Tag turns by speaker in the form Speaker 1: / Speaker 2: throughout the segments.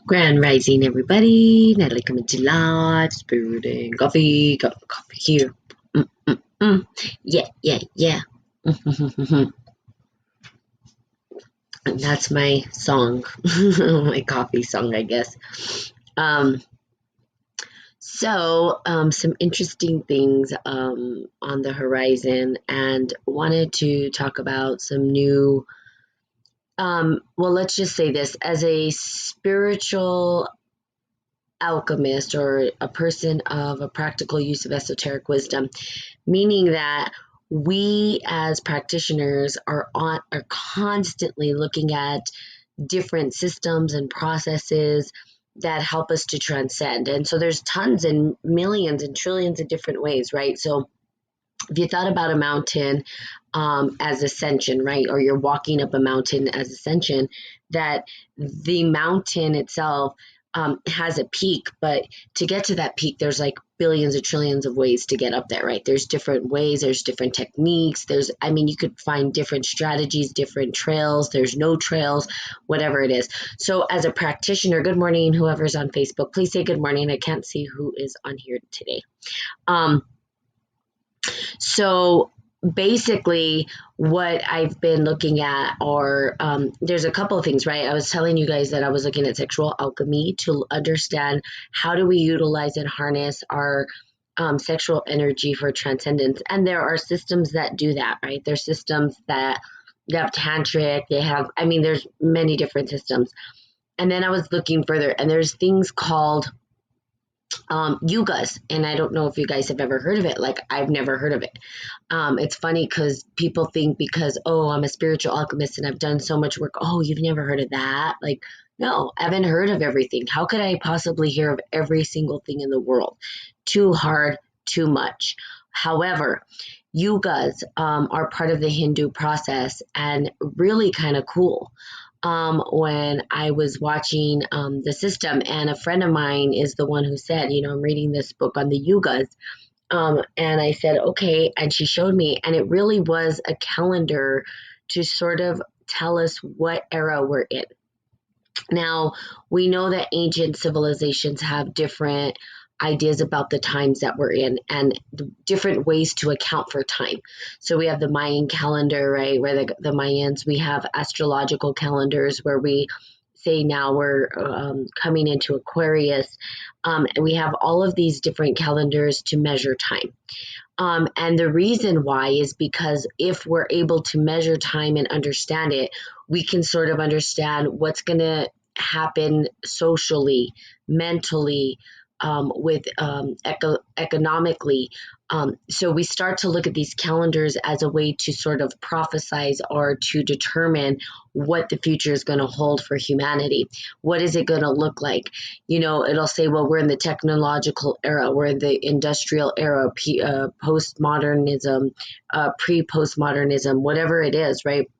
Speaker 1: Grand Rising, everybody. Natalie coming to live. Spirit and coffee. Got coffee here. Mm. Yeah. That's my song. My coffee song, I guess. Um, some interesting things on the horizon, and wanted to talk about some new. Well, let's just say this as a spiritual alchemist or a person of a practical use of esoteric wisdom, meaning that we as practitioners are constantly looking at different systems and processes that help us to transcend. And so there's tons and millions and trillions of different ways, right? So if you thought about a mountain as ascension, right, or you're walking up a mountain as ascension, that the mountain itself has a peak, but to get to that peak, there's like billions or trillions of ways to get up there, right? There's different ways, there's different techniques, you could find different strategies, different trails, there's no trails, whatever it is. So as a practitioner, good morning, whoever's on Facebook, please say good morning. I can't see who is on here today. So basically what I've been looking at are there's a couple of things, right? I was telling you guys that I was looking at sexual alchemy to understand how do we utilize and harness our sexual energy for transcendence. And there are systems that do that, right? There's systems that they have tantric, there's many different systems. And then I was looking further, and there's things called Yugas, and I don't know if you guys have ever heard of it. Like, I've never heard of it. It's funny because people think because, oh, I'm a spiritual alchemist and I've done so much work, oh, you've never heard of that? Like, no, I haven't heard of everything. How could I possibly hear of every single thing in the world? Too hard, too much. However, Yugas are part of the Hindu process and really kind of cool. When I was watching the system, and a friend of mine is the one who said, I'm reading this book on the Yugas. And I said, okay. And she showed me, and it really was a calendar to sort of tell us what era we're in. Now, we know that ancient civilizations have different ideas about the times that we're in and different ways to account for time. So we have the Mayan calendar, right, where the Mayans, we have astrological calendars where we say now we're coming into Aquarius. And we have all of these different calendars to measure time. And the reason why is because if we're able to measure time and understand it, we can sort of understand what's going to happen socially, mentally, economically. So we start to look at these calendars as a way to sort of prophesize or to determine what the future is going to hold for humanity. What is it going to look like? It'll say, well, we're in the technological era, we're in the industrial era, postmodernism, pre-postmodernism, whatever it is, right?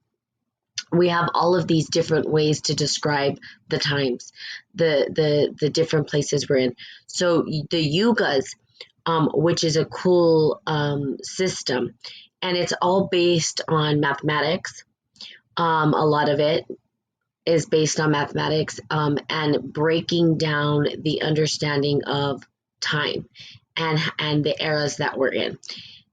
Speaker 1: We have all of these different ways to describe the times, the different places we're in. So the Yugas, which is a cool system, and it's all based on mathematics. A lot of it is based on mathematics and breaking down the understanding of time and the eras that we're in.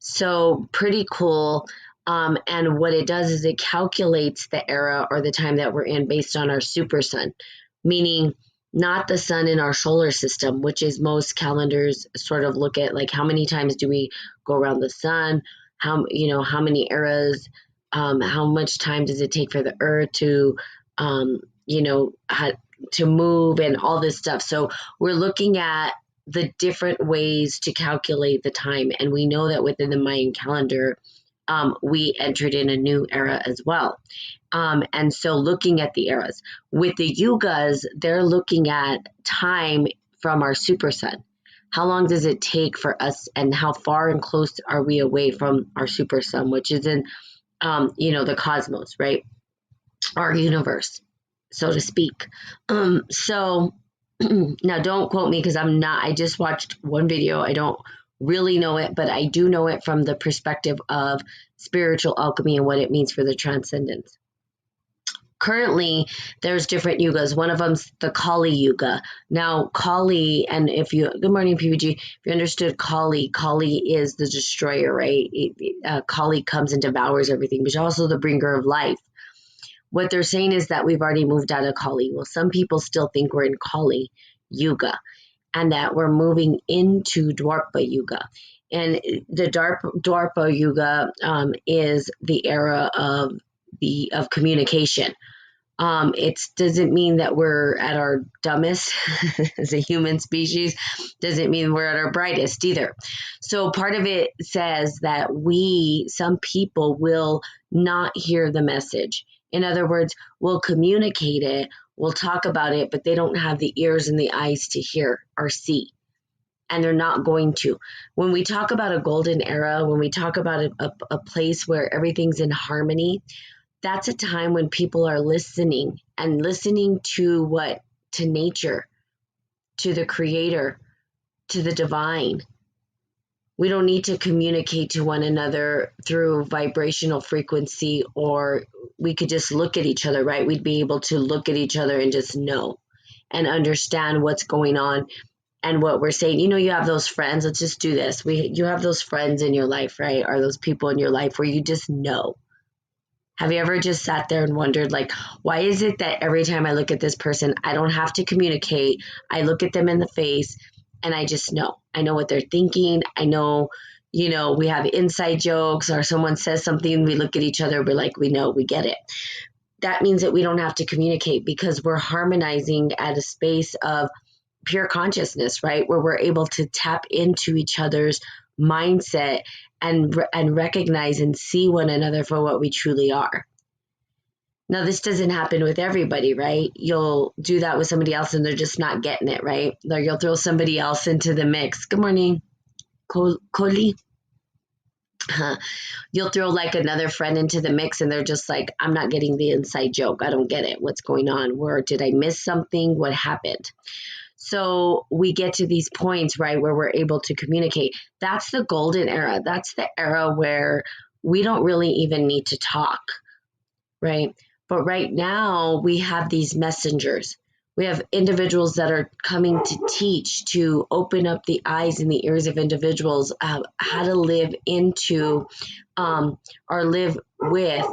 Speaker 1: So pretty cool. And what it does is it calculates the era or the time that we're in based on our super sun, meaning not the sun in our solar system, which is most calendars sort of look at like how many times do we go around the sun, how many eras, how much time does it take for the earth to, to move and all this stuff. So we're looking at the different ways to calculate the time. And we know that within the Mayan calendar, we entered in a new era as well. And so looking at the eras with the Yugas, they're looking at time from our super sun. How long does it take for us, and how far and close are we away from our super sun, which is in, the cosmos, right? Our universe, so to speak. So now don't quote me because I just watched one video. I don't really know it, but I do know it from the perspective of spiritual alchemy and what it means for the transcendence. currently there's different yugas. One of them's the Kali Yuga. Now Kali, and good morning PVG, if you understood Kali, Kali is the destroyer, right? Kali comes and devours everything, but she's also the bringer of life. What they're saying is that we've already moved out of Kali. Well, some people still think we're in Kali Yuga and that we're moving into Dwapara Yuga. And the Dwapara Yuga is the era of communication. It doesn't mean that we're at our dumbest as a human species. Doesn't mean we're at our brightest either. So part of it says that some people will not hear the message. In other words, we'll communicate it, we'll talk about it, but they don't have the ears and the eyes to hear or see. And they're not going to. When we talk about a golden era, when we talk about a place where everything's in harmony, that's a time when people are listening to nature, to the creator, to the divine. We don't need to communicate to one another through vibrational frequency, or we could just look at each other, right? We'd be able to look at each other and just know and understand what's going on and what we're saying. You have those friends. Let's just do this. You have those friends in your life, right? Or those people in your life where you just know. Have you ever just sat there and wondered, like, why is it that every time I look at this person, I don't have to communicate. I look at them in the face and I just know. I know what they're thinking. I know, we have inside jokes, or someone says something, we look at each other, we're like, we know, we get it. That means that we don't have to communicate because we're harmonizing at a space of pure consciousness, right? Where we're able to tap into each other's mindset and recognize and see one another for what we truly are. Now, this doesn't happen with everybody, right? You'll do that with somebody else and they're just not getting it, right? Or you'll throw somebody else into the mix. Good morning, Koli. You'll throw like another friend into the mix and they're just like, I'm not getting the inside joke. I don't get it. What's going on? Where did I miss something? What happened? So we get to these points, right, where we're able to communicate. That's the golden era. That's the era where we don't really even need to talk, right? But right now we have these messengers. We have individuals that are coming to teach, to open up the eyes and the ears of individuals how to live into or live with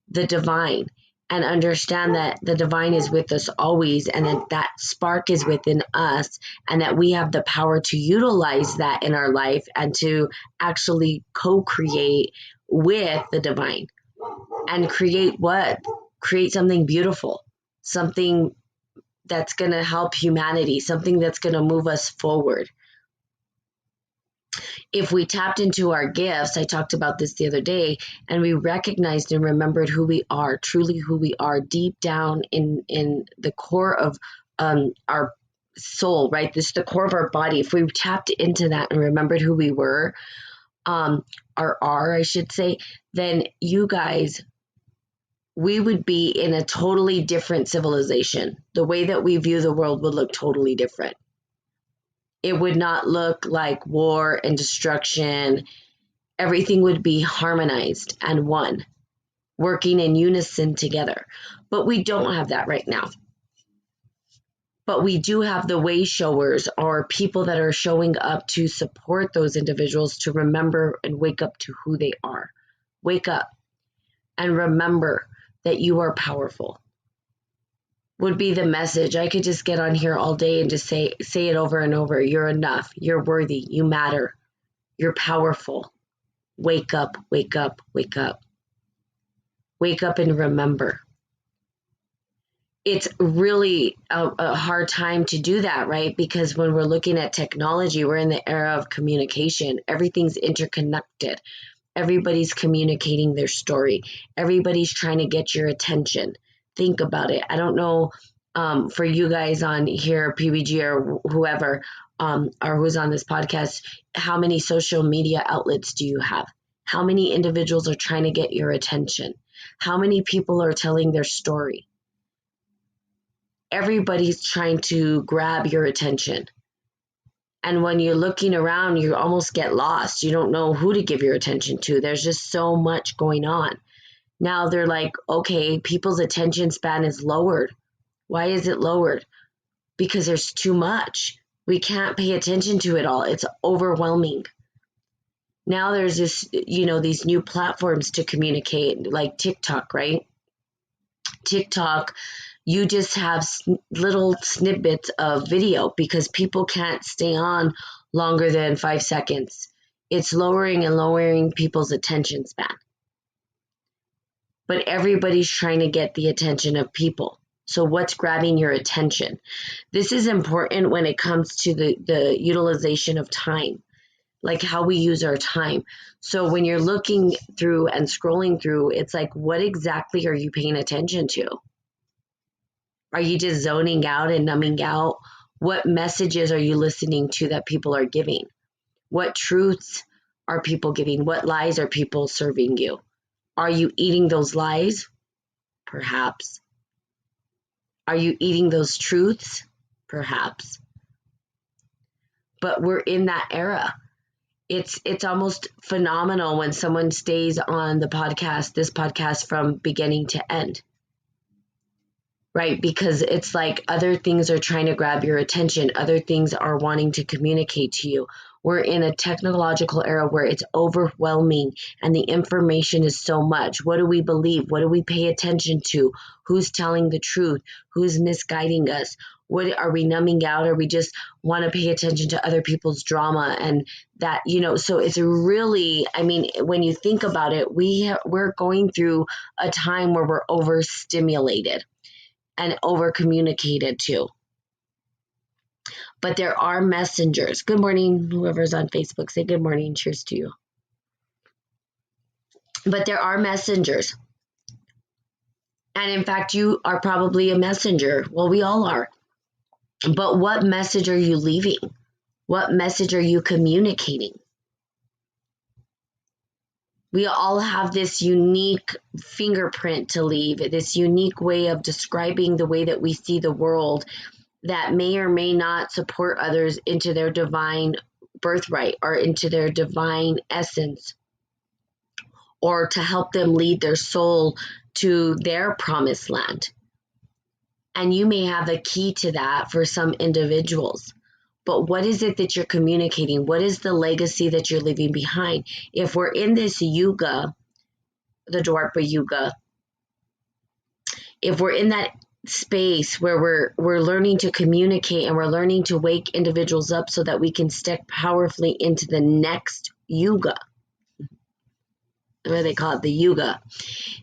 Speaker 1: the divine, and understand that the divine is with us always, and that spark is within us, and that we have the power to utilize that in our life and to actually co-create with the divine and create something beautiful, something that's going to help humanity, something that's going to move us forward. If we tapped into our gifts, I talked about this the other day, and we recognized and remembered who we are, truly who we are, deep down in the core of our soul, right? This is the core of our body. If we tapped into that and remembered who we were, I should say, then you guys, we would be in a totally different civilization. The way that we view the world would look totally different. It would not look like war and destruction. Everything would be harmonized and one, working in unison together. But we don't have that right now. But we do have the way showers, or people that are showing up to support those individuals to remember and wake up to who they are. Wake up and remember that you are powerful. Would be the message. I could just get on here all day and just say it over and over. You're enough. You're worthy. You matter. You're powerful. Wake up, wake up, wake up. Wake up and remember. It's really a hard time to do that, right? Because when we're looking at technology, we're in the era of communication. Everything's interconnected. Everybody's communicating their story. Everybody's trying to get your attention. Think about it. I don't know for you guys on here, PBG or whoever, or who's on this podcast, how many social media outlets do you have? How many individuals are trying to get your attention? How many people are telling their story? Everybody's trying to grab your attention. And when you're looking around, you almost get lost. You don't know who to give your attention to. There's just so much going on. Now they're like, okay, people's attention span is lowered. Why is it lowered? Because there's too much. We can't pay attention to it all. It's overwhelming. Now there's this, these new platforms to communicate, like TikTok, right? TikTok, you just have little snippets of video because people can't stay on longer than 5 seconds. It's lowering and lowering people's attention span. But everybody's trying to get the attention of people. So what's grabbing your attention? This is important when it comes to the utilization of time, like how we use our time. So when you're looking through and scrolling through, it's like, what exactly are you paying attention to? Are you just zoning out and numbing out? What messages are you listening to that people are giving? What truths are people giving? What lies are people serving you? Are you eating those lies? Perhaps. Are you eating those truths? Perhaps. But we're in that era. It's almost phenomenal when someone stays on this podcast from beginning to end. Right? Because it's like other things are trying to grab your attention. Other things are wanting to communicate to you. We're in a technological era where it's overwhelming and the information is so much. What do we believe? What do we pay attention to? Who's telling the truth? Who's misguiding us? What are we numbing out? Or we just want to pay attention to other people's drama and that, so it's really, when you think about it, we're going through a time where we're overstimulated and over communicated to. But there are messengers. Good morning, whoever's on Facebook. Say good morning. Cheers to you. But there are messengers. And in fact, you are probably a messenger. Well, we all are. But what message are you leaving? What message are you communicating? We all have this unique fingerprint to leave, this unique way of describing the way that we see the world that may or may not support others into their divine birthright or into their divine essence, or to help them lead their soul to their promised land. And you may have a key to that for some individuals. But what is it that you're communicating? What is the legacy that you're leaving behind? If we're in this Yuga, the Dwarpa Yuga, if we're in that space where we're learning to communicate and we're learning to wake individuals up so that we can step powerfully into the next Yuga, what they call it, the Yuga,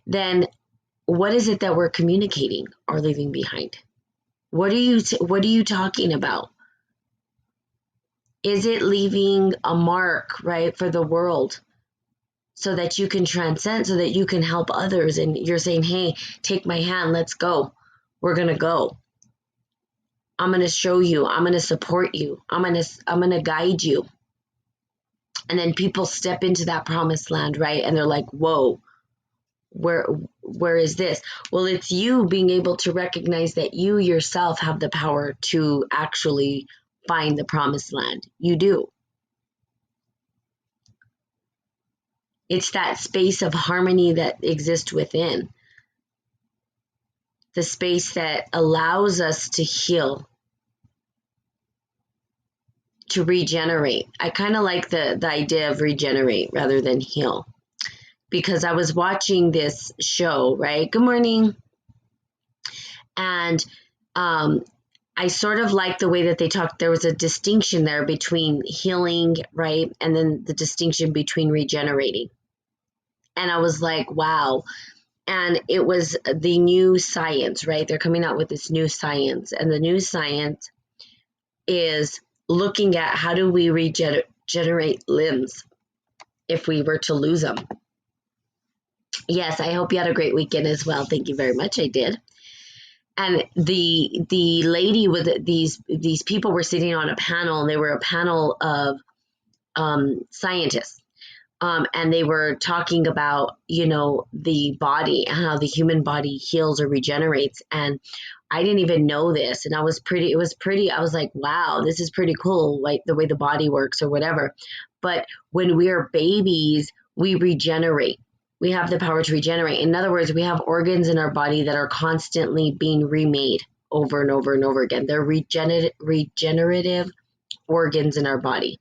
Speaker 1: then what is it that we're communicating or leaving behind? What are you talking about? Is it leaving a mark, right, for the world so that you can transcend, so that you can help others? And you're saying, hey, take my hand, let's go. We're going to go. I'm going to show you. I'm going to support you. I'm going to guide you. And then people step into that promised land, right? And they're like, whoa, where is this? Well, it's you being able to recognize that you yourself have the power to actually find the promised land. You do. It's that space of harmony that exists within. The space that allows us to heal, to regenerate. I kind of like the idea of regenerate rather than heal, because I was watching this show, right? Good morning. And I sort of like the way that they talked. There was a distinction there between healing, right? And then the distinction between regenerating. And I was like, wow. And it was the new science, right? They're coming out with this new science. And the new science is looking at how do we regenerate limbs if we were to lose them. Yes, I hope you had a great weekend as well. Thank you very much. I did. And the lady with these people were sitting on a panel, and they were a panel of scientists. And they were talking about, the body and how the human body heals or regenerates. And I didn't even know this. And it was pretty, I was like, wow, this is pretty cool, like the way the body works or whatever. But when we're babies, we regenerate. We have the power to regenerate. In other words, we have organs in our body that are constantly being remade over and over and over again. They're regenerative organs in our body,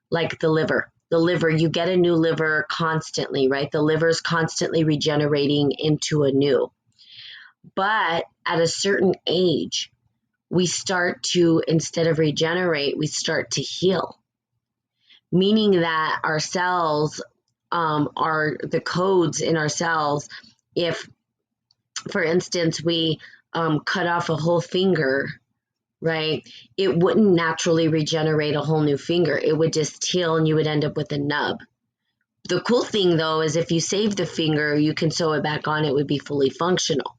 Speaker 1: like the liver. The liver, you get a new liver constantly, right? The liver is constantly regenerating into a new. But at a certain age, we start to, instead of regenerate, we start to heal, meaning that our cells are the codes in our cells. If, for instance, we cut off a whole finger, right, it wouldn't naturally regenerate a whole new finger. It would just heal and you would end up with a nub. The cool thing, though, is if you save the finger, you can sew it back on, it would be fully functional.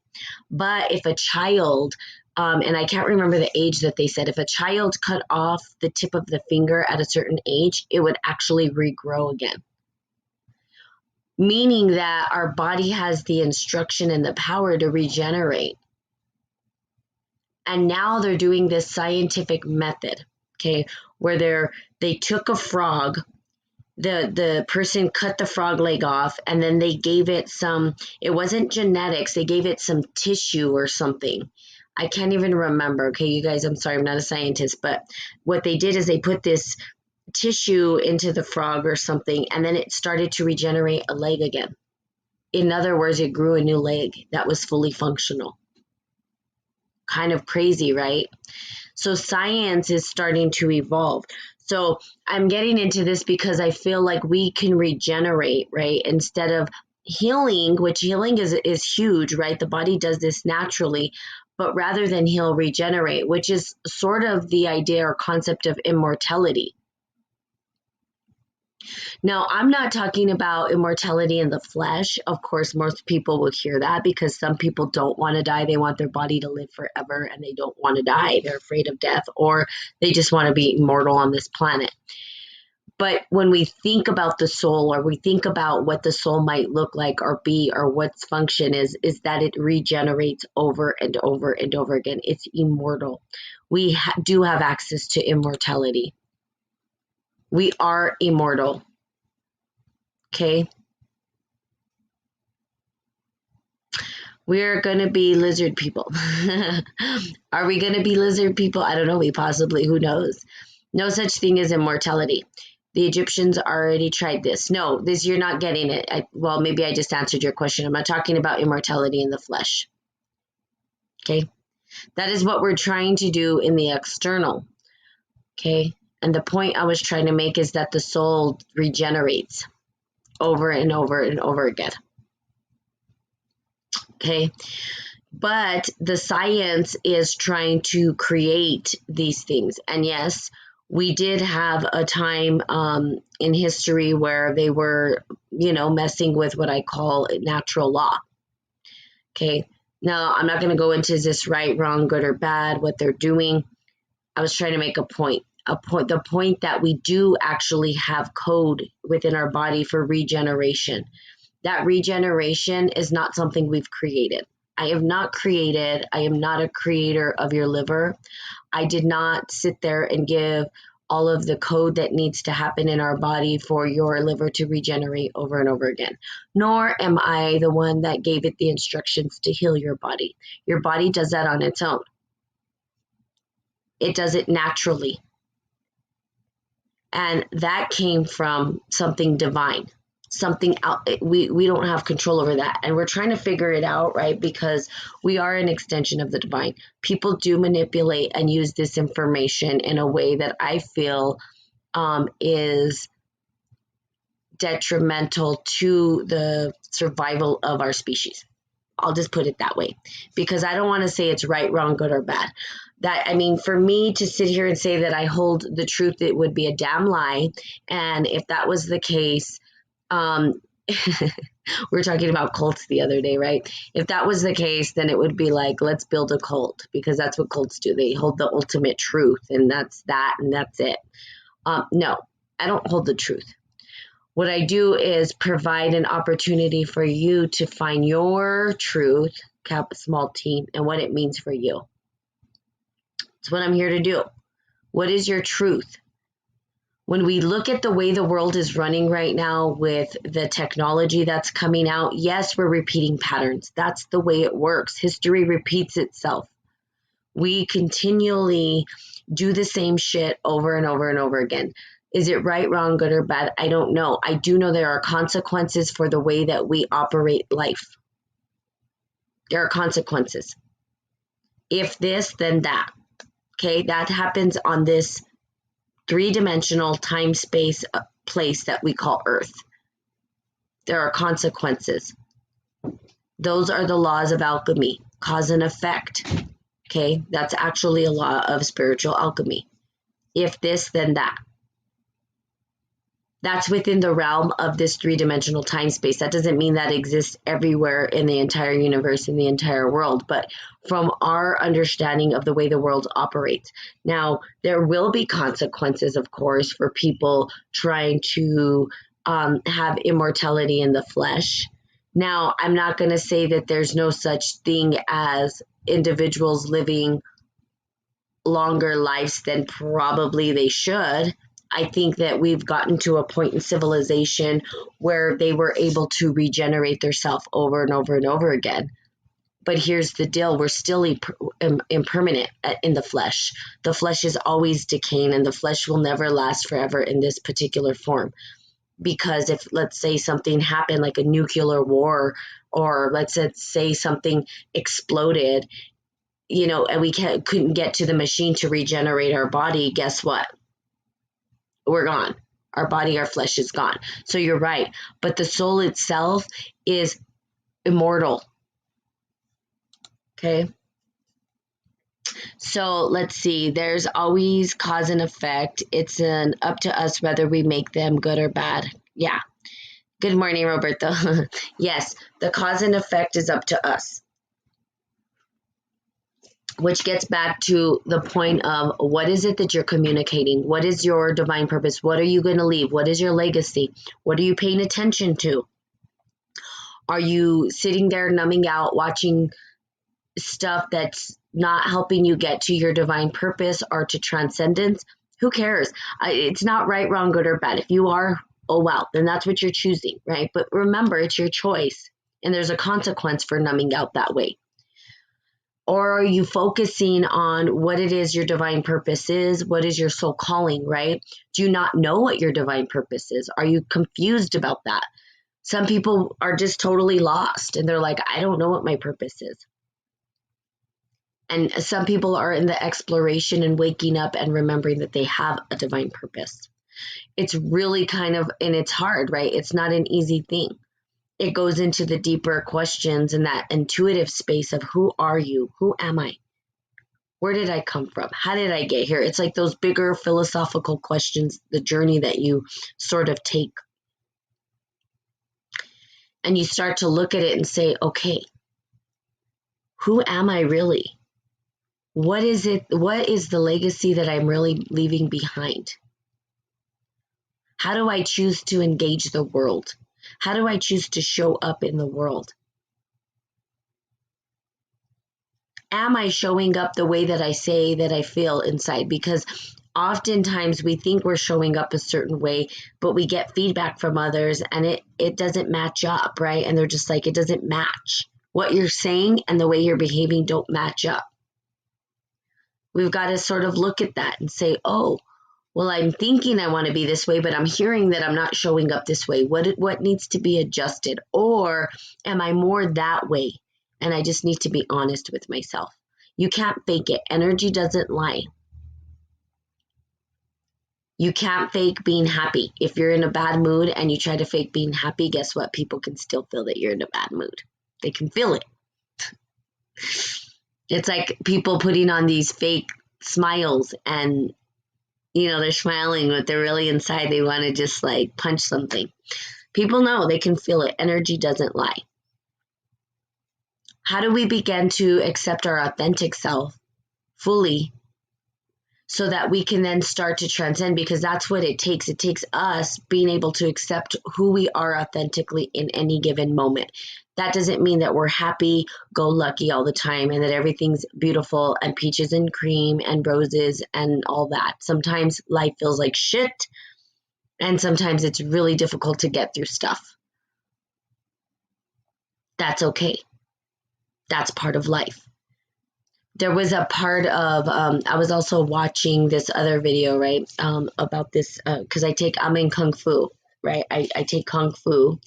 Speaker 1: But if a child, and I can't remember the age that they said, if a child cut off the tip of the finger at a certain age, it would actually regrow again. Meaning that our body has the instruction and the power to regenerate. And now they're doing this scientific method, okay, where they took a frog, the person cut the frog leg off, and then they gave it some, it wasn't genetics, they gave it some tissue or something. I can't even remember, okay, you guys, I'm sorry, I'm not a scientist, but what they did is they put this tissue into the frog or something, and then it started to regenerate a leg again. In other words, it grew a new leg that was fully functional. Kind of crazy, right? So science is starting to evolve. So I'm getting into this because I feel like we can regenerate, right? Instead of healing, which healing is huge, right? The body does this naturally, but rather than heal, regenerate, which is sort of the idea or concept of immortality. Now, I'm not talking about immortality in the flesh. Of course, most people will hear that because some people don't want to die. They want their body to live forever and they don't want to die. They're afraid of death, or they just want to be immortal on this planet. But when we think about the soul, or we think about what the soul might look like or be, or what its function is that it regenerates over and over and over again. It's immortal. We do have access to immortality. We are immortal. Okay. We're going to be lizard people. Are we going to be lizard people? I don't know. We possibly, who knows? No such thing as immortality. The Egyptians already tried this. No, you're not getting it. Well, maybe I just answered your question. I'm not talking about immortality in the flesh. Okay. That is what we're trying to do in the external. Okay. And the point I was trying to make is that the soul regenerates over and over and over again. Okay. But the science is trying to create these things. And yes, we did have a time in history where they were, messing with what I call natural law. Okay. Now, I'm not going to go into this right, wrong, good, or bad, what they're doing. I was trying to make a point. The point that we do actually have code within our body for regeneration. That regeneration is not something we've created. I am not a creator of your liver. I did not sit there and give all of the code that needs to happen in our body for your liver to regenerate over and over again. Nor am I the one that gave it the instructions to heal your body. Your body does that on its own. It does it naturally. And that came from something divine, something out. We don't have control over that. And we're trying to figure it out, right? Because we are an extension of the divine. People do manipulate and use this information in a way that I feel is detrimental to the survival of our species. I'll just put it that way, because I don't want to say it's right, wrong, good, or bad. For me to sit here and say that I hold the truth, it would be a damn lie. And if that was the case, we were talking about cults the other day, right? If that was the case, then it would be like, let's build a cult, because that's what cults do. They hold the ultimate truth, and that's that, and that's it. No, I don't hold the truth. What I do is provide an opportunity for you to find your truth, small t, and what it means for you. That's what I'm here to do. What is your truth? When we look at the way the world is running right now with the technology that's coming out, yes, we're repeating patterns. That's the way it works. History repeats itself. We continually do the same shit over and over and over again. Is it right, wrong, good, or bad? I don't know. I do know there are consequences for the way that we operate life. There are consequences. If this, then that. Okay, that happens on this three-dimensional time space place that we call Earth. There are consequences. Those are the laws of alchemy, cause and effect. Okay, that's actually a law of spiritual alchemy. If this, then that. That's within the realm of this three-dimensional time space. That doesn't mean that exists everywhere in the entire universe, in the entire world, but from our understanding of the way the world operates. Now, there will be consequences, of course, for people trying to have immortality in the flesh. Now, I'm not going to say that there's no such thing as individuals living longer lives than probably they should. I think that we've gotten to a point in civilization where they were able to regenerate themselves over and over and over again. But here's the deal. We're still impermanent in the flesh. The flesh is always decaying, and the flesh will never last forever in this particular form. Because if, let's say, something happened like a nuclear war, or let's say something exploded, and we couldn't get to the machine to regenerate our body, guess what? We're gone. Our body, our flesh is gone. So you're right. But the soul itself is immortal. Okay. So let's see. There's always cause and effect. It's up to us whether we make them good or bad. Yeah. Good morning, Roberto. Yes, the cause and effect is up to us. Which gets back to the point of what is it that you're communicating? What is your divine purpose? What are you going to leave? What is your legacy? What are you paying attention to? Are you sitting there numbing out, watching stuff that's not helping you get to your divine purpose or to transcendence? Who cares? It's not right, wrong, good, or bad. If you are, oh well, then that's what you're choosing, right? But remember, it's your choice, and there's a consequence for numbing out that way. Or are you focusing on what it is your divine purpose is? What is your soul calling, right? Do you not know what your divine purpose is? Are you confused about that? Some people are just totally lost, and they're like, I don't know what my purpose is. And some people are in the exploration and waking up and remembering that they have a divine purpose. It's really kind of, and it's hard, right? It's not an easy thing. It goes into the deeper questions and that intuitive space of who are you? Who am I? Where did I come from? How did I get here? It's like those bigger philosophical questions, the journey that you sort of take. And you start to look at it and say, okay, who am I really? What is it? What is the legacy that I'm really leaving behind? How do I choose to engage the world? How do I choose to show up in the world? Am I showing up the way that I say that I feel inside? Because oftentimes we think we're showing up a certain way, but we get feedback from others and it doesn't match up, right? And they're just like, it doesn't match. What you're saying and the way you're behaving don't match up. We've got to sort of look at that and say, oh, well, I'm thinking I want to be this way, but I'm hearing that I'm not showing up this way. What needs to be adjusted? Or am I more that way? And I just need to be honest with myself. You can't fake it. Energy doesn't lie. You can't fake being happy. If you're in a bad mood and you try to fake being happy, guess what? People can still feel that you're in a bad mood. They can feel it. It's like people putting on these fake smiles and they're smiling, but they're really inside. They want to just like punch something. People know, they can feel it. Energy doesn't lie. How do we begin to accept our authentic self fully so that we can then start to transcend? Because that's what it takes. It takes us being able to accept who we are authentically in any given moment. That doesn't mean that we're happy, go lucky all the time and that everything's beautiful and peaches and cream and roses and all that. Sometimes life feels like shit. And sometimes it's really difficult to get through stuff. That's okay. That's part of life. There was a part of, I was also watching this other video, right, about this, because I'm in Kung Fu, right? I take Kung Fu,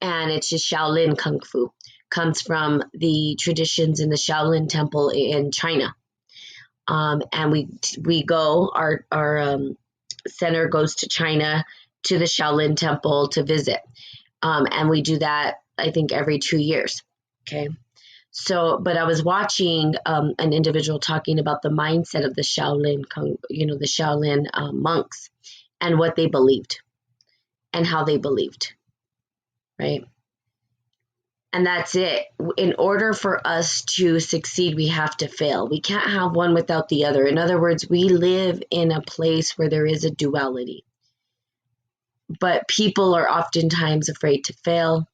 Speaker 1: and it's just Shaolin Kung Fu. Comes from the traditions in the Shaolin Temple in China. And we go, our center goes to China, to the Shaolin Temple to visit. And we do that, I think, every 2 years. Okay. So, but I was watching an individual talking about the mindset of the Shaolin, the Shaolin monks, and what they believed and how they believed, right? And that's it. In order for us to succeed, we have to fail. We can't have one without the other. In other words, we live in a place where there is a duality. But people are oftentimes afraid to fail.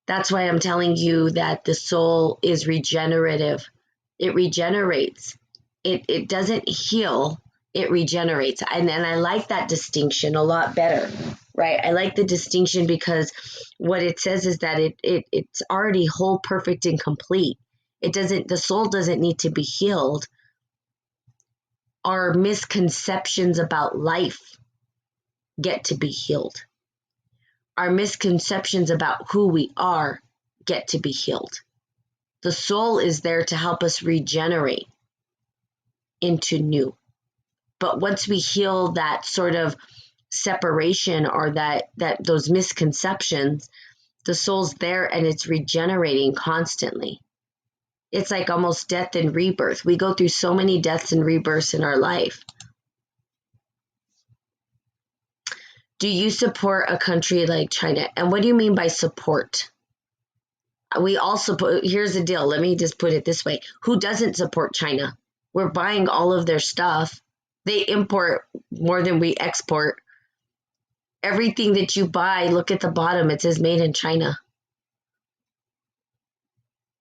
Speaker 1: That's why I'm telling you that the soul is regenerative. It regenerates. It doesn't heal, it regenerates. And I like that distinction a lot better, right? I like the distinction because what it says is that it's already whole, perfect, and complete. The soul doesn't need to be healed. Our misconceptions about life get to be healed. Our misconceptions about who we are get to be healed. The soul is there to help us regenerate into new. But once we heal that sort of separation or that those misconceptions, the soul's there and it's regenerating constantly. It's like almost death and rebirth. We go through so many deaths and rebirths in our life. Do you support a country like China? And what do you mean by support? We all support. Here's the deal. Let me just put it this way. Who doesn't support China? We're buying all of their stuff. They import more than we export. Everything that you buy, look at the bottom. It says made in China.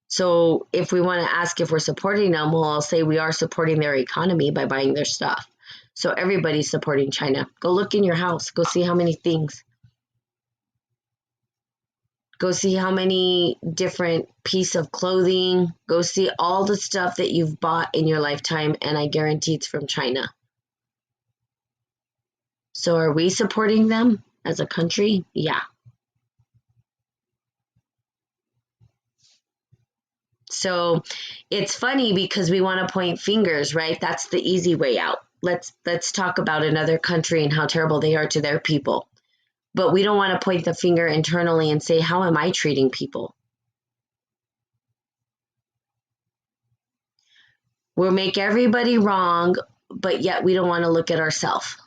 Speaker 1: So if we want to ask if we're supporting them, well, I'll say we are supporting their economy by buying their stuff. So everybody's supporting China. Go look in your house. Go see how many things. Go see how many different pieces of clothing. Go see all the stuff that you've bought in your lifetime, and I guarantee it's from China. So are we supporting them as a country? Yeah. So it's funny because we want to point fingers, right? That's the easy way out. Let's talk about another country and how terrible they are to their people. But we don't want to point the finger internally and say, how am I treating people? We'll make everybody wrong, but yet we don't want to look at ourselves.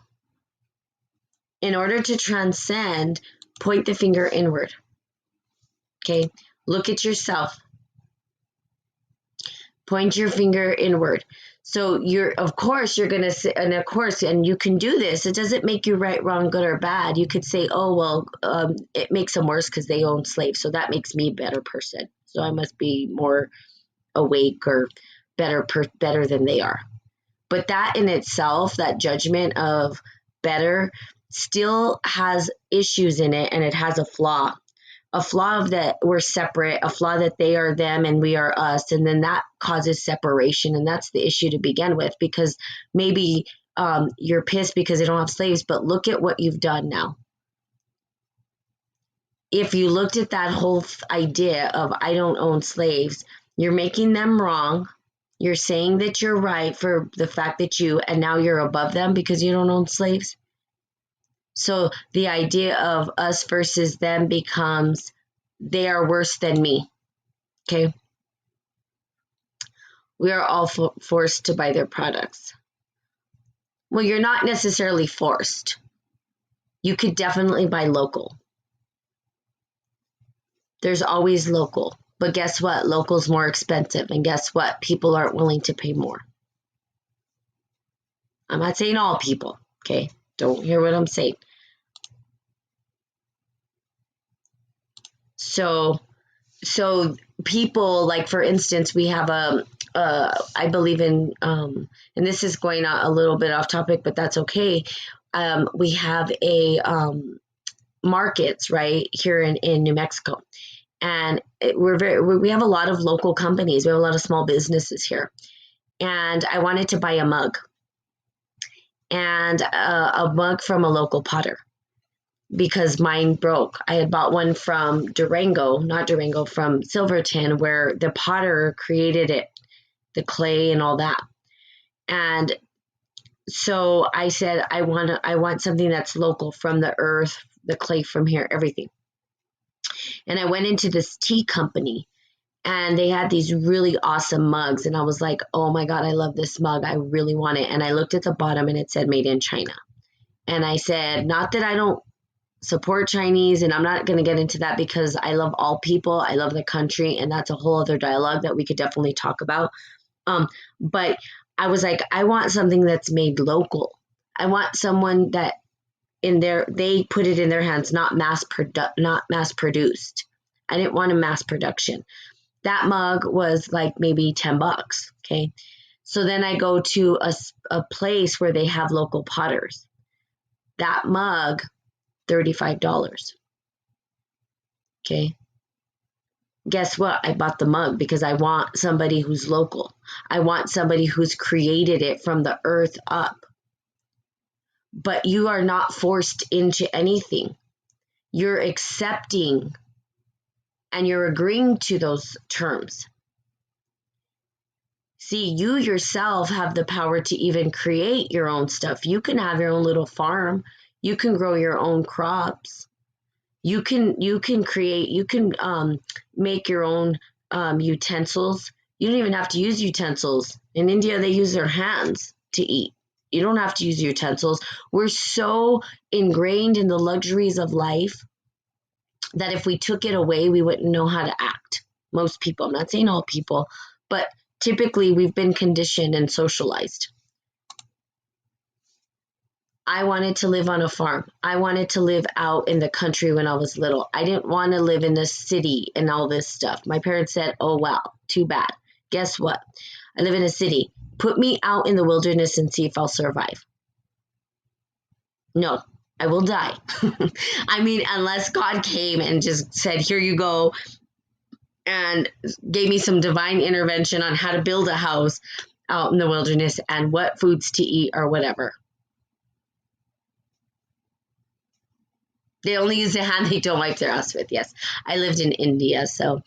Speaker 1: In order to transcend, point the finger inward. Okay? Look at yourself. Point your finger inward. So of course, you're going to say, and you can do this. It doesn't make you right, wrong, good, or bad. You could say, oh, well, it makes them worse because they own slaves. So that makes me a better person. So I must be more awake or better than they are. But that in itself, that judgment of better, still has issues in it, and it has a flaw. A flaw of that we're separate, a flaw that they are them and we are us, and then that causes separation, and that's the issue to begin with, because maybe you're pissed because they don't have slaves, but look at what you've done now. If you looked at that whole idea of I don't own slaves, you're making them wrong. You're saying that you're right for the fact that and now you're above them because you don't own slaves. So the idea of us versus them becomes they are worse than me. Okay. We are all forced to buy their products. Well, you're not necessarily forced. You could definitely buy local. There's always local. But guess what? Local's more expensive. And guess what? People aren't willing to pay more. I'm not saying all people. Okay. Don't hear what I'm saying. So people, like, for instance, we have I believe in, and this is going a little bit off topic, but that's okay. we have a markets right here in New Mexico, and we have a lot of local companies. We have a lot of small businesses here, and I wanted to buy a mug, and a mug from a local potter because mine broke. I had bought one from not Durango, from Silverton, where the potter created it, the clay and all that. And so I said, I want something that's local, from the earth, the clay from here, everything. And I went into this tea company, and they had these really awesome mugs. And I was like, oh my God, I love this mug. I really want it. And I looked at the bottom and it said made in China. And I said, not that I don't support Chinese, and I'm not going to get into that because I love all people. I love the country, and that's a whole other dialogue that we could definitely talk about. But I was like, I want something that's made local. I want someone that they put it in their hands, not mass produced. I didn't want a mass production. That mug was like maybe $10. Okay. So then I go to a place where they have local potters. That mug, $35. Okay. Guess what? I bought the mug because I want somebody who's local. I want somebody who's created it from the earth up. But you are not forced into anything. You're accepting and you're agreeing to those terms. See, you yourself have the power to even create your own stuff. You can have your own little farm. You can grow your own crops. You can make your own utensils. You don't even have to use utensils. In India, they use their hands to eat. You don't have to use utensils. We're so ingrained in the luxuries of life that if we took it away, we wouldn't know how to act. Most people, I'm not saying all people, but typically we've been conditioned and socialized. I wanted to live on a farm. I wanted to live out in the country when I was little. I didn't want to live in the city and all this stuff. My parents said, oh, wow, too bad. Guess what? I live in a city. Put me out in the wilderness and see if I'll survive. No, I will die. I mean, unless God came and just said, here you go, and gave me some divine intervention on how to build a house out in the wilderness and what foods to eat or whatever. They only use the hand they don't wipe their ass with. Yes, I lived in India, so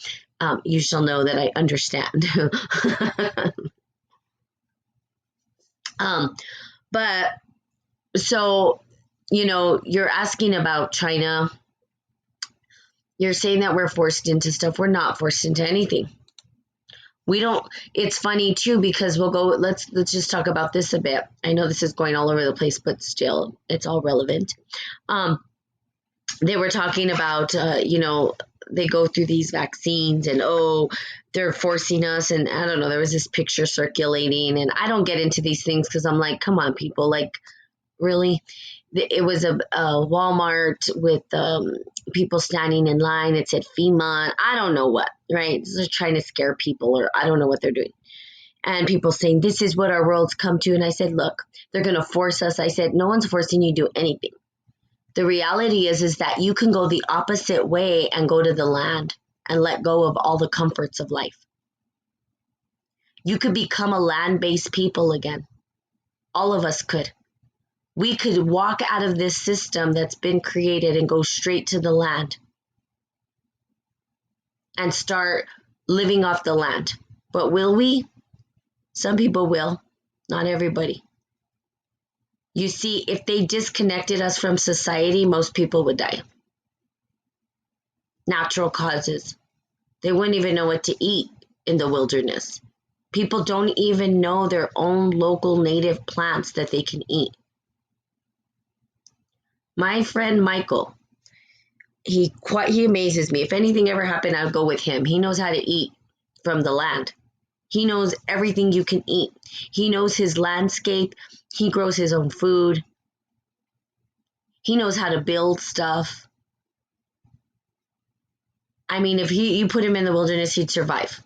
Speaker 1: you shall know that I understand. But so, you're asking about China. You're saying that we're forced into stuff. We're not forced into anything. We don't. It's funny too because let's just talk about this a bit. I know this is going all over the place, but still, it's all relevant. They were talking about, they go through these vaccines and, they're forcing us. And I don't know, there was this picture circulating, and I don't get into these things because I'm like, come on, people, like, really? It was a Walmart with people standing in line. It said FEMA. I don't know what, right? They're trying to scare people, or I don't know what they're doing. And people saying, this is what our world's come to. And I said, look, they're going to force us. I said, no one's forcing you to do anything. The reality is that you can go the opposite way and go to the land and let go of all the comforts of life. You could become a land-based people again. All of us could. We could walk out of this system that's been created and go straight to the land and start living off the land. But will we? Some people will, not everybody. You see, if they disconnected us from society, most people would die. Natural causes. They wouldn't even know what to eat in the wilderness. People don't even know their own local native plants that they can eat. My friend Michael, he amazes me. If anything ever happened, I would go with him. He knows how to eat from the land. He knows everything you can eat. He knows his landscape. He grows his own food. He knows how to build stuff. I mean, if you put him in the wilderness, he'd survive.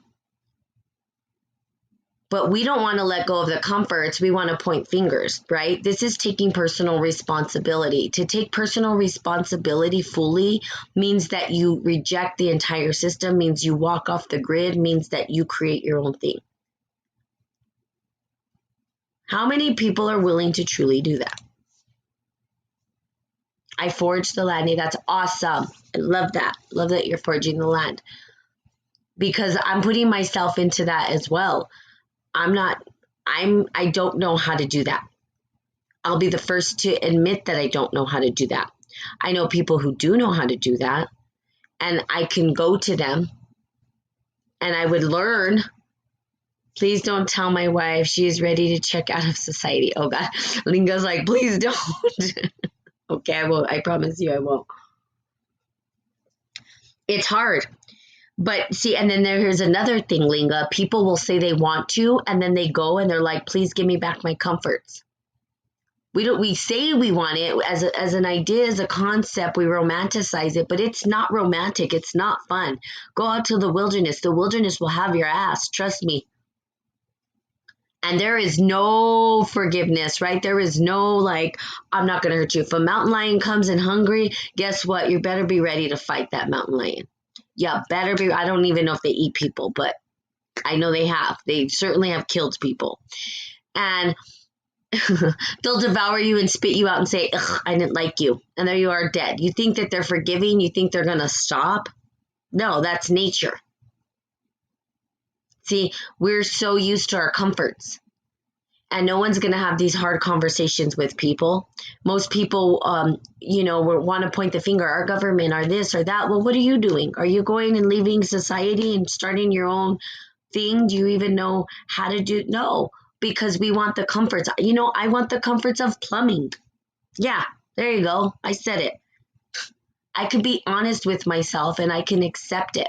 Speaker 1: But we don't want to let go of the comforts. We want to point fingers, right? This is taking personal responsibility. To take personal responsibility fully means that you reject the entire system, means you walk off the grid, means that you create your own thing. How many people are willing to truly do that? I forged the land. That's awesome. I love that. Love that you're forging the land, because I'm putting myself into that as well. I don't know how to do that. I'll be the first to admit that I don't know how to do that. I know people who do know how to do that, and I can go to them and I would learn. Please don't tell my wife she is ready to check out of society. Oh God. Linga's like, please don't. Okay, I won't. I promise you I won't. It's hard. But see, and then there's another thing, Linga. People will say they want to, and then they go and they're like, please give me back my comforts. We say we want it as an idea, as a concept, we romanticize it, but it's not romantic. It's not fun. Go out to the wilderness. The wilderness will have your ass. Trust me. And there is no forgiveness, right? There is no like, I'm not going to hurt you. If a mountain lion comes in hungry, guess what? You better be ready to fight that mountain lion. Yeah, better be. I don't even know if they eat people, but I know they have. They certainly have killed people. And they'll devour you and spit you out and say, ugh, I didn't like you. And there you are dead. You think that they're forgiving? You think they're going to stop? No, that's nature. See, we're so used to our comforts. And no one's going to have these hard conversations with people. Most people, want to point the finger, our government, or this or that. Well, what are you doing? Are you going and leaving society and starting your own thing? Do you even know how to do? No, because we want the comforts. I want the comforts of plumbing. Yeah, there you go. I said it. I could be honest with myself and I can accept it.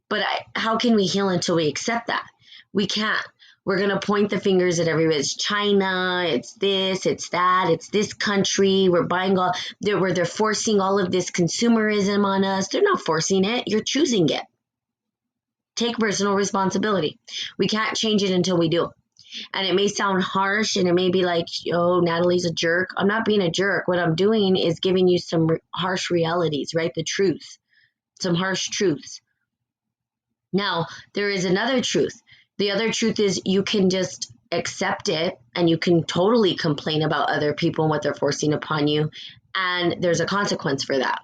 Speaker 1: But how can we heal until we accept that? We can't. We're going to point the fingers at everybody. It's China, it's this, it's that, it's this country. We're buying they're forcing all of this consumerism on us. They're not forcing it. You're choosing it. Take personal responsibility. We can't change it until we do. And it may sound harsh and it may be like, oh, Natalie's a jerk. I'm not being a jerk. What I'm doing is giving you some harsh realities, right? The truth, some harsh truths. Now, there is another truth. The other truth is you can just accept it and you can totally complain about other people and what they're forcing upon you. And there's a consequence for that.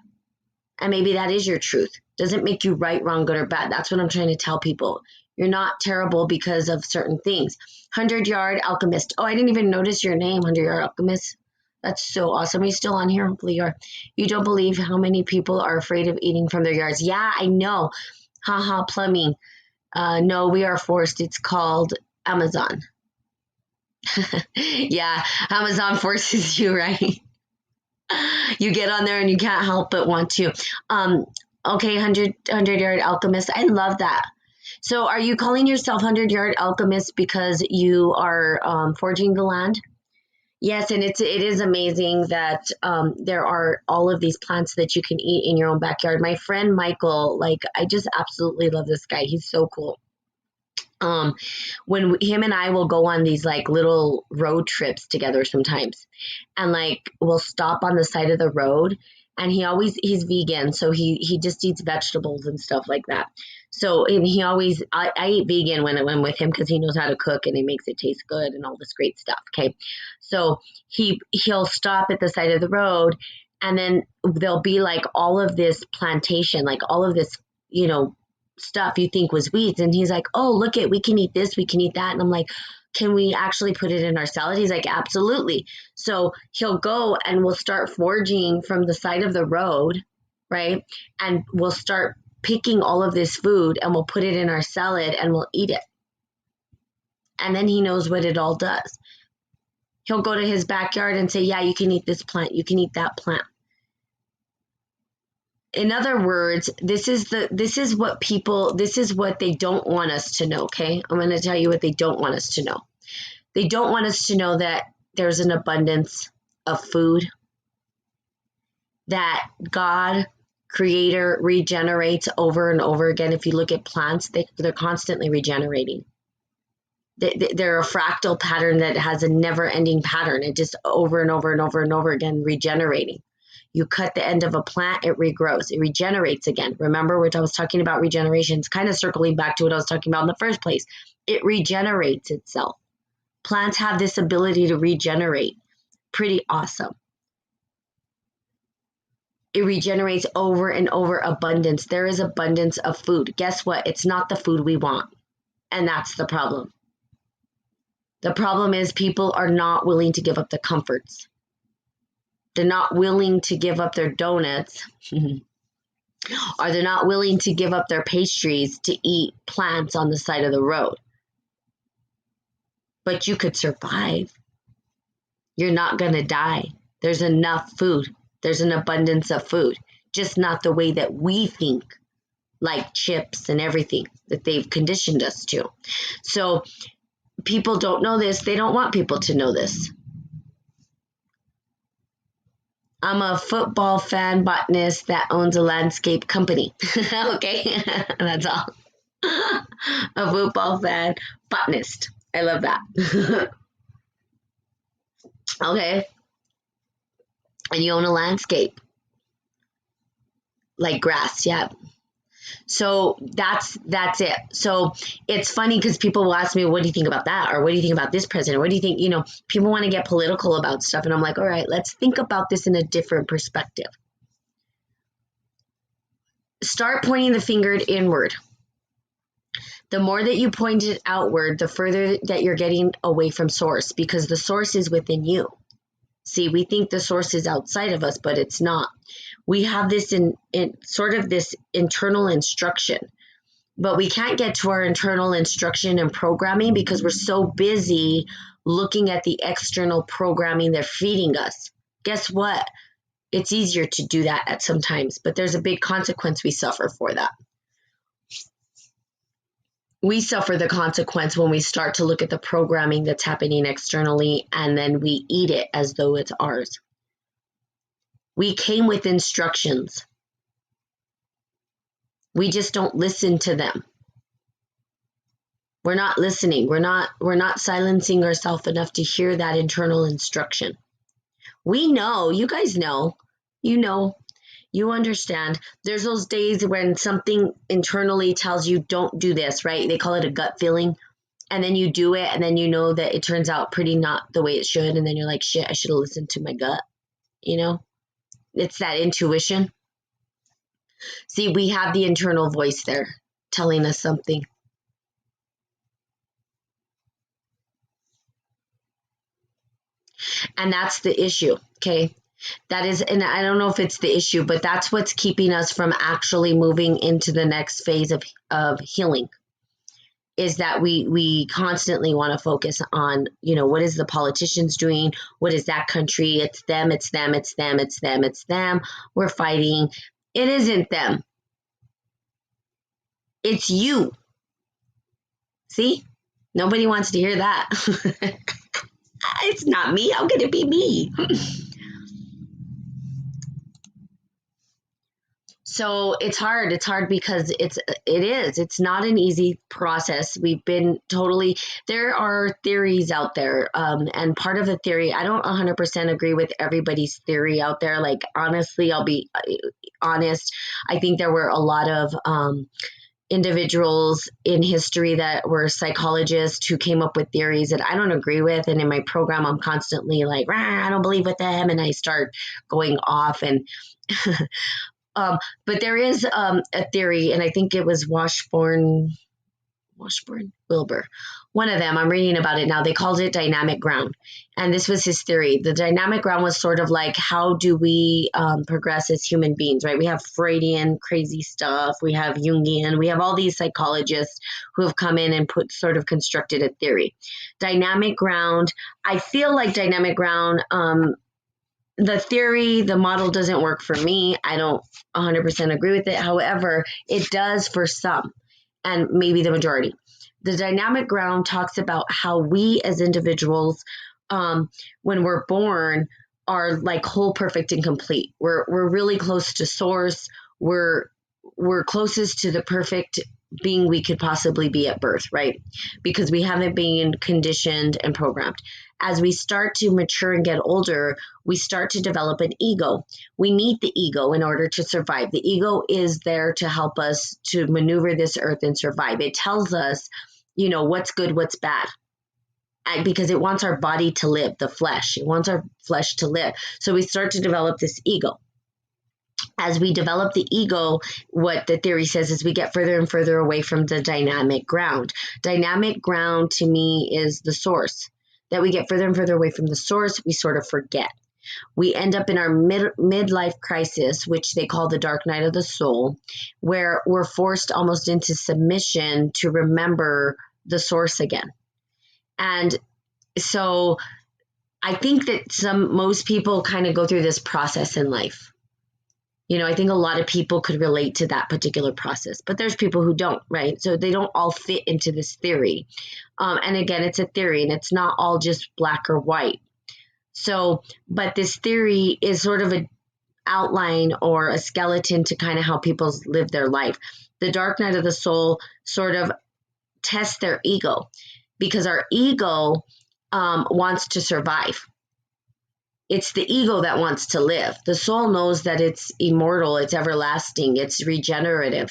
Speaker 1: And maybe that is your truth. Doesn't make you right, wrong, good, or bad. That's what I'm trying to tell people. You're not terrible because of certain things. 100-Yard Alchemist. Oh, I didn't even notice your name, 100-Yard Alchemist. That's so awesome. Are you still on here? Hopefully you are. You don't believe how many people are afraid of eating from their yards. Yeah, I know. Haha, plumbing. No, we are forced. It's called Amazon. Yeah, Amazon forces you, right? You get on there and you can't help but want to. Okay, 100-Yard Alchemist. I love that. So are you calling yourself 100-Yard Alchemist because you are forging the land? Yes, and it is amazing that there are all of these plants that you can eat in your own backyard. My friend Michael, I just absolutely love this guy. He's so cool. When him and I will go on these little road trips together sometimes, and we'll stop on the side of the road, and he's vegan, so he just eats vegetables and stuff like that. So, and I eat vegan when I'm with him because he knows how to cook and he makes it taste good and all this great stuff. Okay. So he'll stop at the side of the road and then there'll be all of this plantation, all of this, stuff you think was weeds. And he's like, oh, look we can eat this, we can eat that. And I'm like, can we actually put it in our salad? He's like, absolutely. So he'll go and we'll start foraging from the side of the road, right? And we'll start picking all of this food and we'll put it in our salad and we'll eat it. And then he knows what it all does. He'll go to his backyard and say, yeah, you can eat this plant, you can eat that plant. In other words, this is what they don't want us to know, okay? I'm going to tell you what they don't want us to know. They don't want us to know that there's an abundance of food, that God, Creator, regenerates over and over again. If you look at plants, they're constantly regenerating. They're a fractal pattern that has a never-ending pattern. It just over and over and over and over again regenerating. You cut the end of a plant, it regrows, it regenerates again. Remember what I was talking about regeneration? It's kind of circling back to what I was talking about in the first place. It regenerates itself. Plants have this ability to regenerate. Pretty awesome. It regenerates over and over. Abundance. There is abundance of food. Guess what? It's not the food we want. And that's the problem. The problem is people are not willing to give up the comforts. They're not willing to give up their donuts. Or they're not willing to give up their pastries to eat plants on the side of the road. But you could survive. You're not going to die. There's enough food. There's an abundance of food. Just not the way that we think, like chips and everything that they've conditioned us to. So people don't know this. They don't want people to know this. I'm a football fan botanist that owns a landscape company. Okay, that's all. A football fan botanist. I love that. Okay. And you own a landscape. Like grass, yeah. So that's it. So it's funny because people will ask me, what do you think about that? Or what do you think about this president? What do you think? You know, people want to get political about stuff. And I'm like, all right, let's think about this in a different perspective. Start pointing the finger inward. The more that you point it outward, the further that you're getting away from source, because the source is within you. See, we think the source is outside of us, but it's not. We have this in sort of this internal instruction, but we can't get to our internal instruction and programming because we're so busy looking at the external programming they're feeding us. Guess what? It's easier to do that at some times, but there's a big consequence we suffer for that. We suffer the consequence when we start to look at the programming that's happening externally, and then we eat it as though it's ours. We came with instructions. We just don't listen to them. We're not listening. We're not silencing ourselves enough to hear that internal instruction. We know, you guys know, you understand. There's those days when something internally tells you don't do this, right? They call it a gut feeling. And then you do it, and then you know that it turns out pretty not the way it should. And then you're like, shit, I should have listened to my gut. You know, it's that intuition. See, we have the internal voice there telling us something. And that's the issue, okay? That is, and I don't know if it's the issue, but that's what's keeping us from actually moving into the next phase of healing, is that we constantly want to focus on, you know, what is the politicians doing? What is that country? It's them, it's them, it's them, it's them, it's them. We're fighting. It isn't them. It's you. See? Nobody wants to hear that. It's not me. How can it be me? So it's hard. It's hard because it's not an easy process. We've been there are theories out there. And part of the theory, I don't 100% agree with everybody's theory out there. Like, honestly, I'll be honest. I think there were a lot of, individuals in history that were psychologists who came up with theories that I don't agree with. And in my program, I'm constantly like, I don't believe with them. And I start going off and, but there is a theory, and I think it was Washburn, Wilbur, one of them. I'm reading about it now. They called it dynamic ground. And this was his theory. The dynamic ground was sort of like, how do we progress as human beings, right? We have Freudian crazy stuff. We have Jungian. We have all these psychologists who have come in and constructed a theory. Dynamic ground. I feel like dynamic ground, the theory, the model doesn't work for me. I don't 100% agree with it. However, it does for some, and maybe the majority. The dynamic ground talks about how we as individuals, when we're born, are like whole, perfect, and complete. We're really close to source. We're closest to the perfect being we could possibly be at birth, right? Because we haven't been conditioned and programmed. As we start to mature and get older, we start to develop an ego. We need the ego in order to survive. The ego is there to help us to maneuver this earth and survive. It tells us, what's good, what's bad. Because it wants our body to live, the flesh. It wants our flesh to live. So we start to develop this ego. As we develop the ego, what the theory says is we get further and further away from the dynamic ground. Dynamic ground to me is the source. That we get further and further away from the source, we sort of forget. We end up in our midlife crisis, which they call the dark night of the soul, where we're forced almost into submission to remember the source again. And so I think that most people kind of go through this process in life. I think a lot of people could relate to that particular process, but there's people who don't, right? So they don't all fit into this theory. And again, it's a theory and it's not all just black or white. So, but this theory is sort of an outline or a skeleton to kind of how people live their life. The dark night of the soul sort of tests their ego because our ego wants to survive. It's the ego that wants to live. The soul knows that it's immortal, it's everlasting, it's regenerative.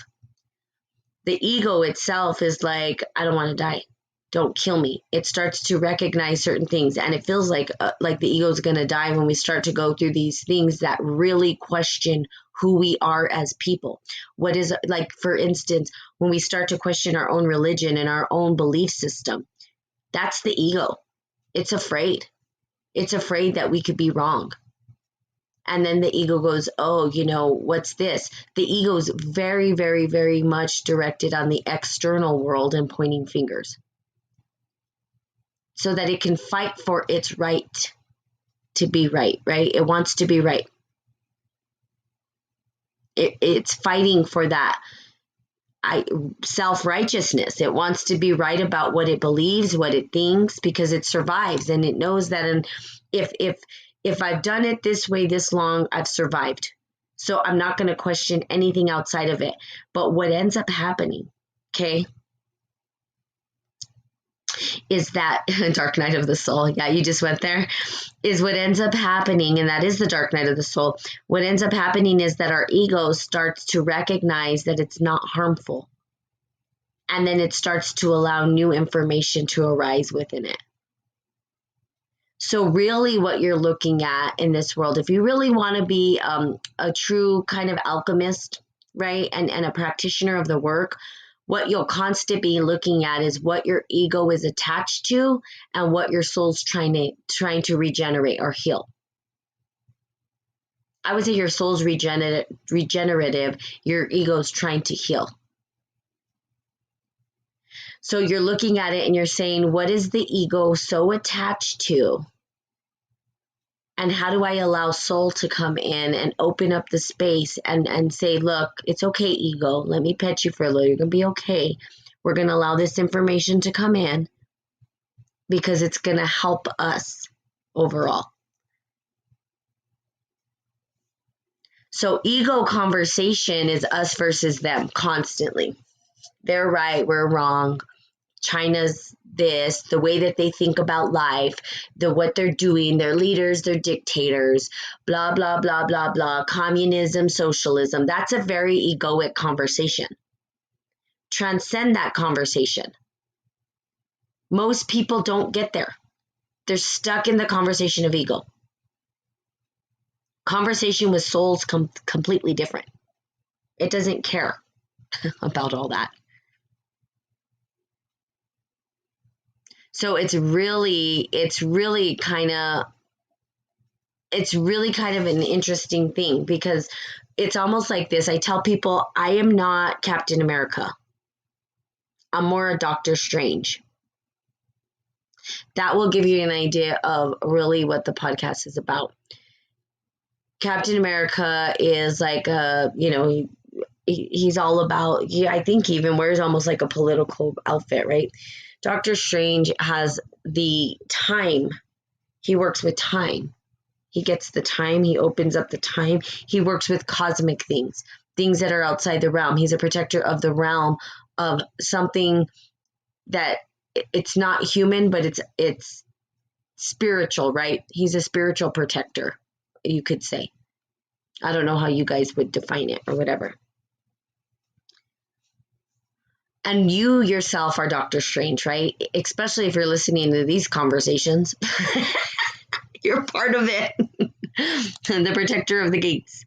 Speaker 1: The ego itself is like, I don't want to die. Don't kill me. It starts to recognize certain things, and it feels like the ego is going to die when we start to go through these things that really question who we are as people. What is, like, for instance, when we start to question our own religion and our own belief system, that's the ego. It's afraid. It's afraid that we could be wrong. And then the ego goes, oh, what's this? The ego is very, very, very much directed on the external world and pointing fingers so that it can fight for its right to be right? It wants to be right. It's fighting for that self-righteousness. It wants to be right about what it believes, what it thinks, because it survives and it knows that if I've done it this way this long, I've survived. So I'm not going to question anything outside of it. But what ends up happening, okay, is that dark night of the soul. Yeah, you just went there. Is what ends up happening, and that is the dark night of the soul. What ends up happening is that our ego starts to recognize that it's not harmful. And then it starts to allow new information to arise within it. So really what you're looking at in this world, if you really want to be a true kind of alchemist, right, and a practitioner of the work, what you'll constantly be looking at is what your ego is attached to and what your soul's trying to regenerate or heal. I would say your soul's regenerative, your ego's trying to heal. So you're looking at it and you're saying, what is the ego so attached to? And how do I allow soul to come in and open up the space and say, look, it's okay, ego. Let me pet you for a little. You're going to be okay. We're going to allow this information to come in because it's going to help us overall. So ego conversation is us versus them constantly. They're right, we're wrong. China's this, the way that they think about life, what they're doing, their leaders, their dictators, blah, blah, blah, blah, blah, communism, socialism. That's a very egoic conversation. Transcend that conversation. Most people don't get there. They're stuck in the conversation of ego. Conversation with soul's completely different. It doesn't care about all that. So it's really kind of an interesting thing because it's almost like this. I tell people I am not Captain America. I'm more a Doctor Strange. That will give you an idea of really what the podcast is about. Captain America is like he's all about, I think he even wears almost like a political outfit, right? Doctor Strange has the time. He works with time. He gets the time. He opens up the time. He works with cosmic things that are outside the realm. He's a protector of the realm of something that it's not human, but it's spiritual, right? He's a spiritual protector, you could say. I don't know how you guys would define it or whatever. And you yourself are Doctor Strange, right? Especially if you're listening to these conversations. You're part of it. The protector of the gates.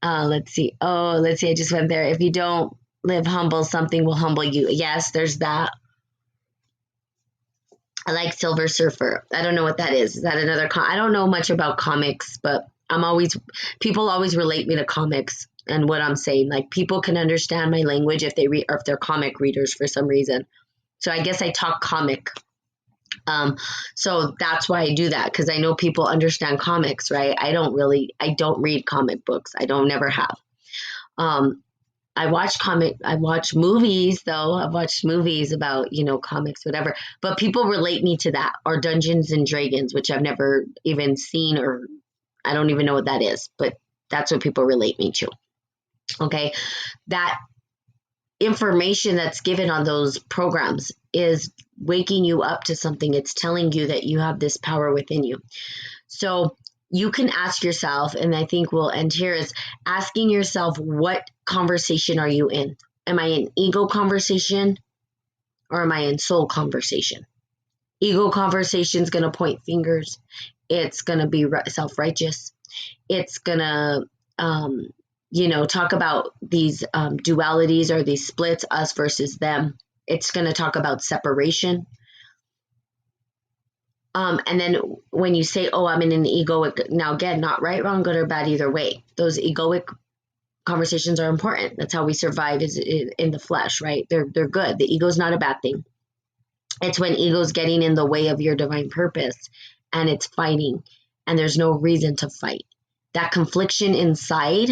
Speaker 1: Let's see. Oh, let's see. I just went there. If you don't live humble, something will humble you. Yes, there's that. I like Silver Surfer. I don't know what that is. Is that another I don't know much about comics, but people always relate me to comics and what I'm saying. Like, people can understand my language if they read, or if they're comic readers for some reason. So I guess I talk comic. So that's why I do that, because I know people understand comics, right? I don't read comic books. Never have. I watch movies though. I've watched movies about, comics, whatever, but people relate me to that, or Dungeons and Dragons, which I've never even seen, or I don't even know what that is, but that's what people relate me to. Okay. That information that's given on those programs is waking you up to something. It's telling you that you have this power within you. So you can ask yourself, and I think we'll end here, is asking yourself, what conversation are you in? Am I in ego conversation, or am I in soul conversation? Ego conversation is going to point fingers. It's going to be self-righteous. It's going to, talk about these dualities, or these splits, us versus them. It's going to talk about separation. And then when you say, oh, I'm in an egoic, now again, not right, wrong, good or bad, either way. Those egoic conversations are important. That's how we survive, is in the flesh, right? They're good. The ego is not a bad thing. It's when ego's getting in the way of your divine purpose, and it's fighting, and there's no reason to fight. That confliction inside,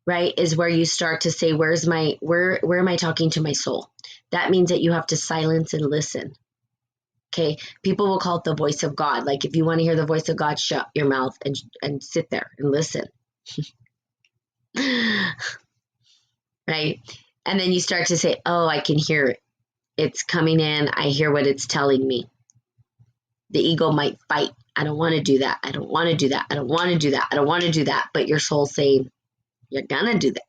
Speaker 1: right, is where you start to say, where am I talking to my soul? That means that you have to silence and listen. Okay, people will call it the voice of God. Like, if you want to hear the voice of God, shut your mouth and sit there and listen. Right? And then you start to say, oh, I can hear it. It's coming in. I hear what it's telling me. The ego might fight. I don't want to do that. I don't want to do that. I don't want to do that. I don't want to do that. But your soul's saying, you're going to do that.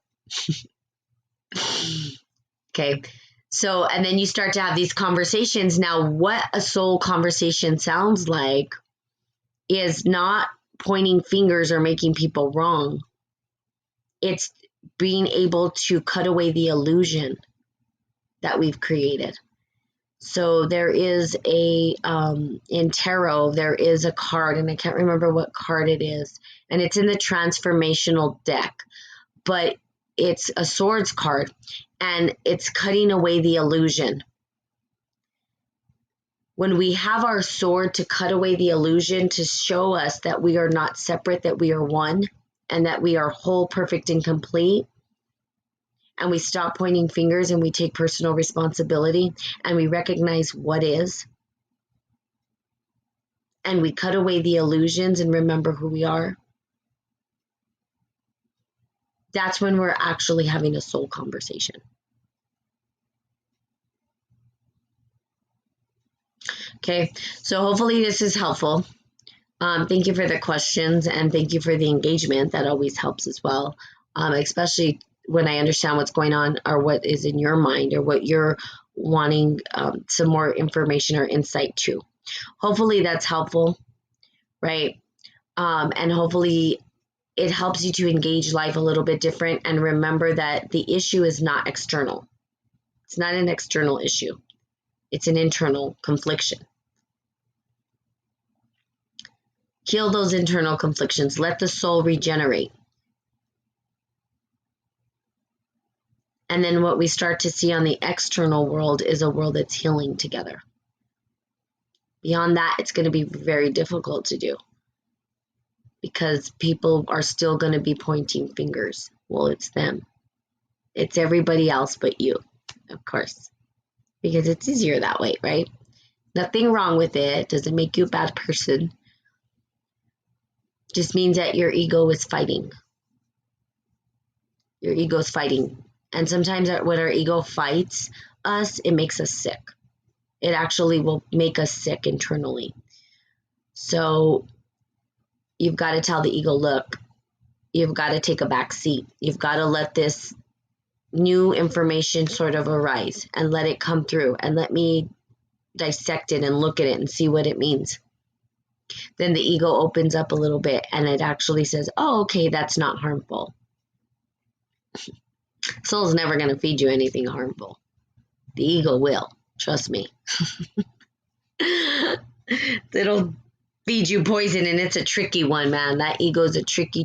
Speaker 1: Okay. So, and then you start to have these conversations. Now, what a soul conversation sounds like is not pointing fingers or making people wrong. It's being able to cut away the illusion that we've created. So there is in tarot, there is a card, and I can't remember what card it is, and it's in the transformational deck, but it's a swords card, and it's cutting away the illusion. When we have our sword to cut away the illusion, to show us that we are not separate, that we are one, and that we are whole, perfect, and complete, and we stop pointing fingers and we take personal responsibility and we recognize what is, and we cut away the illusions and remember who we are, that's when we're actually having a soul conversation. Okay, so hopefully this is helpful. Thank you for the questions, and thank you for the engagement. That always helps as well, especially when I understand what's going on, or what is in your mind, or what you're wanting some more information or insight to. Hopefully that's helpful, right? And hopefully it helps you to engage life a little bit different, and remember that the issue is not external. It's not an external issue. It's an internal confliction. Heal those internal conflictions. Let the soul regenerate. And then what we start to see on the external world is a world that's healing together. Beyond that, it's going to be very difficult to do, because people are still going to be pointing fingers. Well, it's them. It's everybody else but you, of course, because it's easier that way, right? Nothing wrong with it. Doesn't make you a bad person. Just means that your ego is fighting. Your ego is fighting And sometimes when our ego fights us, it makes us sick. It actually will make us sick internally. So you've got to tell the ego, look, you've got to take a back seat. You've got to let this new information sort of arise and let it come through and let me dissect it and look at it and see what it means. Then the ego opens up a little bit and it actually says, oh, okay, that's not harmful. Soul's never going to feed you anything harmful. The ego will. Trust me. It'll feed you poison, and it's a tricky one, man. That ego's a tricky.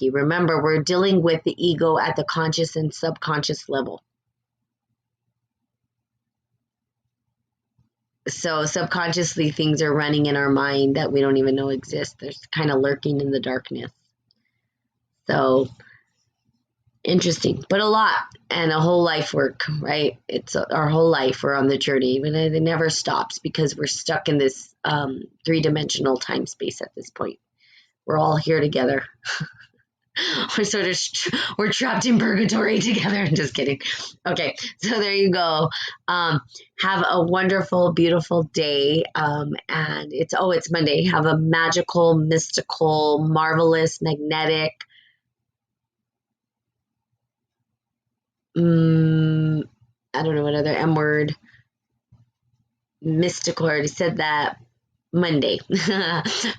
Speaker 1: Remember, we're dealing with the ego at the conscious and subconscious level. So subconsciously, things are running in our mind that we don't even know exist. They're kind of lurking in the darkness. So interesting, but a lot, and a whole life work, right? It's our whole life we're on the journey, and it never stops because we're stuck in this three-dimensional time space at this point. We're all here together. We're trapped in purgatory together. I'm just kidding. Okay, so there you go. Have a wonderful, beautiful day. And it's Monday. Have a magical, mystical, marvelous, magnetic, I don't know what other M word, mystical, I already said that, Monday.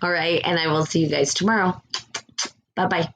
Speaker 1: All right, and I will see you guys tomorrow. Bye-bye.